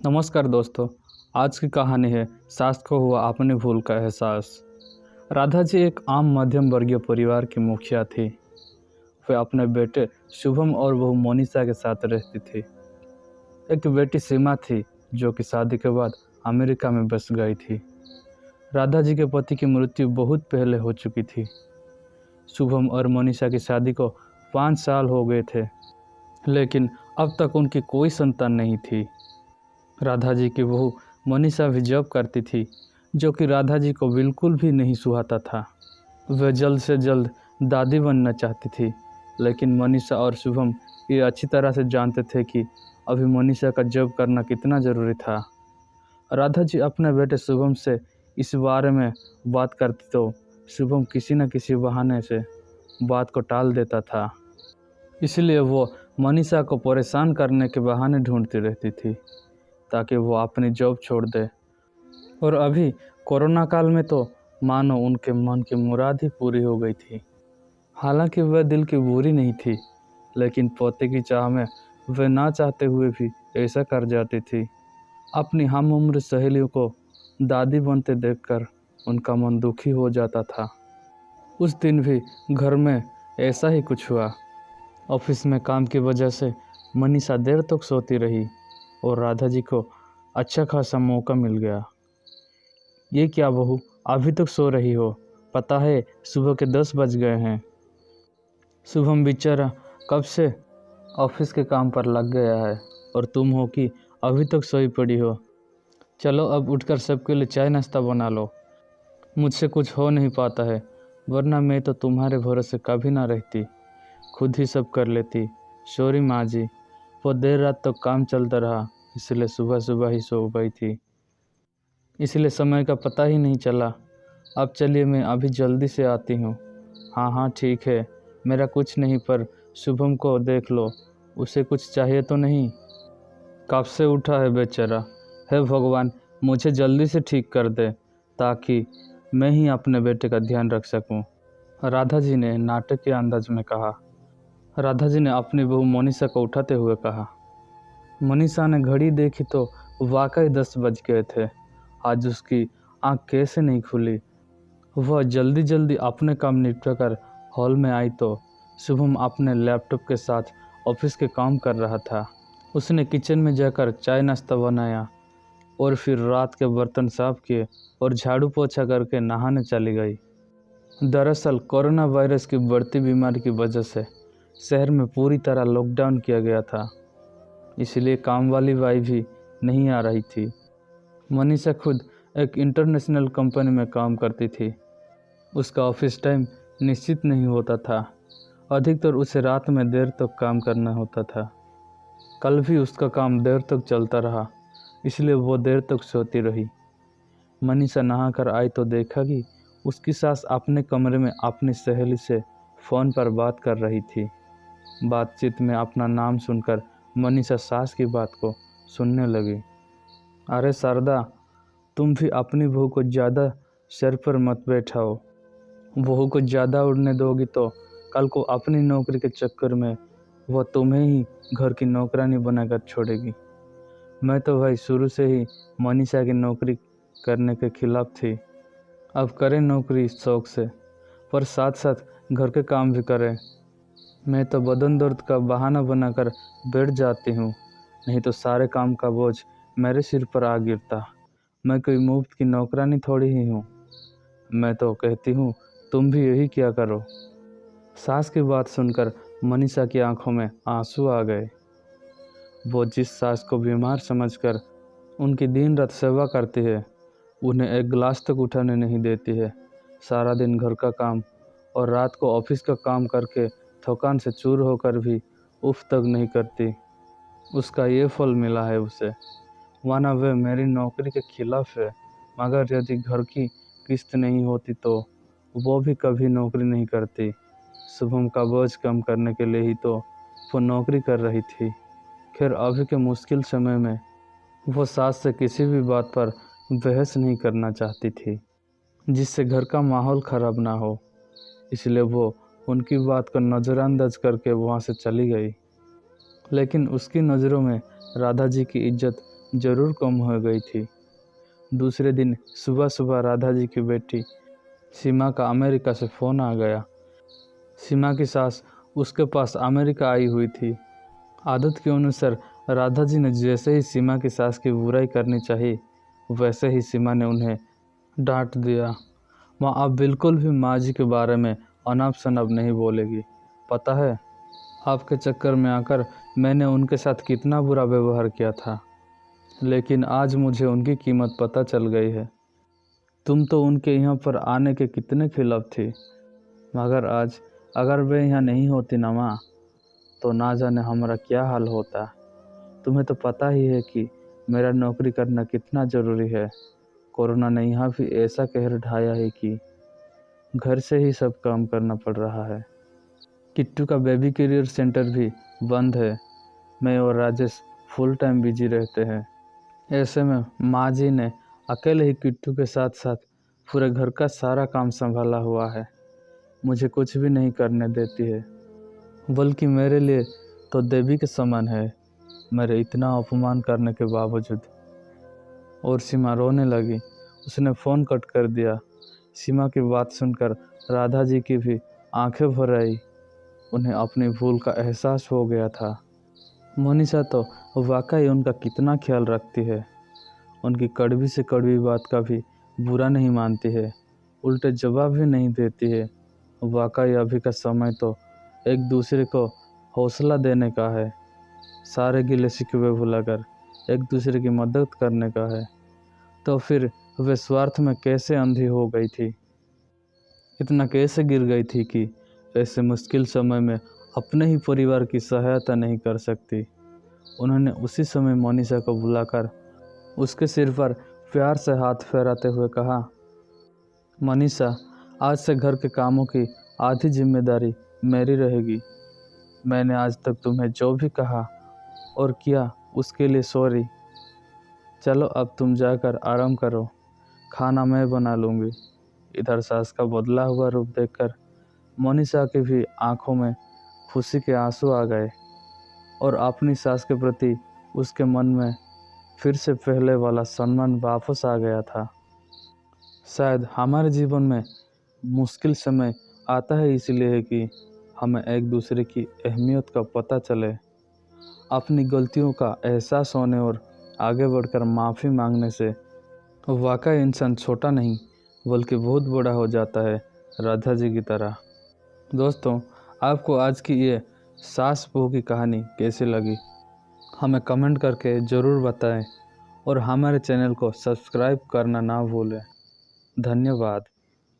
नमस्कार दोस्तों। आज की कहानी है सास को हुआ अपनी भूल का एहसास। राधा जी एक आम मध्यम वर्गीय परिवार की मुखिया थी। वे अपने बेटे शुभम और बहू मोनिसा के साथ रहती थी। एक बेटी सीमा थी जो कि शादी के बाद अमेरिका में बस गई थी। राधा जी के पति की मृत्यु बहुत पहले हो चुकी थी। शुभम और मोनिसा की शादी को 5 साल हो गए थे, लेकिन अब तक उनकी कोई संतान नहीं थी। राधा जी की बहू मनीषा भी जॉब करती थी, जो कि राधा जी को बिल्कुल भी नहीं सुहाता था। वह जल्द से जल्द दादी बनना चाहती थी, लेकिन मनीषा और शुभम ये अच्छी तरह से जानते थे कि अभी मनीषा का जॉब करना कितना ज़रूरी था। राधा जी अपने बेटे शुभम से इस बारे में बात करती तो शुभम किसी न किसी बहाने से बात को टाल देता था। इसलिए वो मनीषा को परेशान करने के बहाने ढूंढती रहती थी ताकि वो अपनी जॉब छोड़ दे। और अभी कोरोना काल में तो मानो उनके मन की मुराद ही पूरी हो गई थी। हालांकि वह दिल की बुरी नहीं थी, लेकिन पोते की चाह में वह ना चाहते हुए भी ऐसा कर जाती थी। अपनी हम उम्र सहेलियों को दादी बनते देखकर उनका मन दुखी हो जाता था। उस दिन भी घर में ऐसा ही कुछ हुआ। ऑफिस में काम की वजह से मनीषा देर तक सोती रही और राधा जी को अच्छा खासा मौका मिल गया। ये क्या बहू, अभी तक सो रही हो? पता है सुबह के 10 बज गए हैं। शुभम बेचारा कब से ऑफिस के काम पर लग गया है और तुम हो कि अभी तक सोई पड़ी हो। चलो अब उठकर सबके लिए चाय नाश्ता बना लो। मुझसे कुछ हो नहीं पाता है, वरना मैं तो तुम्हारे भरोसे कभी ना रहती, खुद ही सब कर लेती। सॉरी माँ जी, वो देर रात तक काम चलता रहा, इसलिए सुबह सुबह ही सो गई थी, इसलिए समय का पता ही नहीं चला। अब चलिए मैं अभी जल्दी से आती हूँ। हाँ हाँ ठीक है, मेरा कुछ नहीं, पर शुभम को देख लो, उसे कुछ चाहिए तो नहीं? कब से उठा है बेचारा। हे भगवान, मुझे जल्दी से ठीक कर दे ताकि मैं ही अपने बेटे का ध्यान रख सकूं, राधा जी ने नाटक के अंदाज में कहा। राधा जी ने अपनी बहू मोनिसा को उठाते हुए कहा। मनीषा ने घड़ी देखी तो वाकई 10 बज गए थे। आज उसकी आंख कैसे नहीं खुली। वह जल्दी जल्दी अपने काम निपटा कर हॉल में आई तो शुभम अपने लैपटॉप के साथ ऑफिस के काम कर रहा था। उसने किचन में जाकर चाय नाश्ता बनाया और फिर रात के बर्तन साफ किए और झाड़ू पोछा करके नहाने चली गई। दरअसल कोरोना वायरस की बढ़ती बीमारी की वजह से शहर में पूरी तरह लॉकडाउन किया गया था, इसलिए काम वाली बाई भी नहीं आ रही थी। मनीषा खुद एक इंटरनेशनल कंपनी में काम करती थी। उसका ऑफिस टाइम निश्चित नहीं होता था, अधिकतर उसे रात में देर तक काम करना होता था। कल भी उसका काम देर तक चलता रहा, इसलिए वो देर तक सोती रही। मनीषा नहाकर आई तो देखा कि उसकी सास अपने कमरे में अपनी सहेली से फ़ोन पर बात कर रही थी। बातचीत में अपना नाम सुनकर मनीषा सास की बात को सुनने लगी। अरे शारदा, तुम भी अपनी बहू को ज़्यादा सिर पर मत बैठाओ। बहू को ज़्यादा उड़ने दोगी तो कल को अपनी नौकरी के चक्कर में वह तुम्हें ही घर की नौकरानी बनाकर छोड़ेगी। मैं तो भाई शुरू से ही मनीषा की नौकरी करने के खिलाफ थी। अब करें नौकरी शौक से, पर साथ साथ घर के काम भी करें। मैं तो बदन दर्द का बहाना बनाकर बैठ जाती हूँ, नहीं तो सारे काम का बोझ मेरे सिर पर आ गिरता। मैं कोई मुफ्त की नौकरानी थोड़ी ही हूँ। मैं तो कहती हूँ तुम भी यही क्या करो। सास की बात सुनकर मनीषा की आंखों में आंसू आ गए। वो जिस सास को बीमार समझकर उनकी दिन रात सेवा करती है, उन्हें एक गिलास तक उठाने नहीं देती है, सारा दिन घर का काम और रात को ऑफिस का काम करके थकान से चूर होकर भी उफ तक नहीं करती, उसका ये फल मिला है उसे। माना वह मेरी नौकरी के खिलाफ है, मगर यदि घर की किस्त नहीं होती तो वो भी कभी नौकरी नहीं करती। शुभम का बोझ कम करने के लिए ही तो वो नौकरी कर रही थी। खैर, अभी के मुश्किल समय में वो सास से किसी भी बात पर बहस नहीं करना चाहती थी जिससे घर का माहौल ख़राब ना हो, इसलिए वो उनकी बात को नज़रअंदाज करके वहाँ से चली गई। लेकिन उसकी नज़रों में राधा जी की इज्जत ज़रूर कम हो गई थी। दूसरे दिन सुबह सुबह राधा जी की बेटी सीमा का अमेरिका से फ़ोन आ गया। सीमा की सास उसके पास अमेरिका आई हुई थी। आदत के अनुसार राधा जी ने जैसे ही सीमा की सास की बुराई करनी चाहिए, वैसे ही सीमा ने उन्हें डांट दिया। माँ आप बिल्कुल भी माँ जी के बारे में अनाप शनाप नहीं बोलेगी। पता है आपके चक्कर में आकर मैंने उनके साथ कितना बुरा व्यवहार किया था, लेकिन आज मुझे उनकी कीमत पता चल गई है। तुम तो उनके यहाँ पर आने के कितने खिलाफ थी, मगर आज अगर वे यहाँ नहीं होती ना माँ, तो ना जाने हमारा क्या हाल होता। तुम्हें तो पता ही है कि मेरा नौकरी करना कितना ज़रूरी है। कोरोना ने यहाँ भी ऐसा कहर ढाया है कि घर से ही सब काम करना पड़ रहा है। किट्टू का बेबी करियर सेंटर भी बंद है। मैं और राजेश फुल टाइम बिजी रहते हैं। ऐसे में माँ जी ने अकेले ही किट्टू के साथ साथ पूरे घर का सारा काम संभाला हुआ है। मुझे कुछ भी नहीं करने देती है, बल्कि मेरे लिए तो देवी के समान है, मेरे इतना अपमान करने के बावजूद। और सीमा रोने लगी। उसने फ़ोन कट कर दिया। सीमा की बात सुनकर राधा जी की भी आंखें भर आई। उन्हें अपनी भूल का एहसास हो गया था। मोनिशा तो वाकई उनका कितना ख्याल रखती है। उनकी कड़वी से कड़वी बात का भी बुरा नहीं मानती है, उल्टे जवाब भी नहीं देती है। वाकई अभी का समय तो एक दूसरे को हौसला देने का है, सारे गिले शिकवे भुलाकर एक दूसरे की मदद करने का है। तो फिर वे स्वार्थ में कैसे अंधी हो गई थी, इतना कैसे गिर गई थी कि ऐसे मुश्किल समय में अपने ही परिवार की सहायता नहीं कर सकती। उन्होंने उसी समय मोनिशा को बुलाकर उसके सिर पर प्यार से हाथ फेराते हुए कहा, मोनिशा आज से घर के कामों की आधी जिम्मेदारी मेरी रहेगी। मैंने आज तक तुम्हें जो भी कहा और किया उसके लिए सॉरी। चलो अब तुम जाकर आराम करो, खाना मैं बना लूँगी। इधर सास का बदला हुआ रूप देखकर मोनिशा की भी आंखों में खुशी के आंसू आ गए और अपनी सास के प्रति उसके मन में फिर से पहले वाला सम्मान वापस आ गया था। शायद हमारे जीवन में मुश्किल समय आता है इसलिए कि हमें एक दूसरे की अहमियत का पता चले, अपनी गलतियों का एहसास होने और आगे बढ़कर माफ़ी मांगने से वाकई इंसान छोटा नहीं बल्कि बहुत बड़ा हो जाता है, राधा जी की तरह। दोस्तों आपको आज की ये सास बहू की कहानी कैसी लगी, हमें कमेंट करके ज़रूर बताएं और हमारे चैनल को सब्सक्राइब करना ना भूलें। धन्यवाद।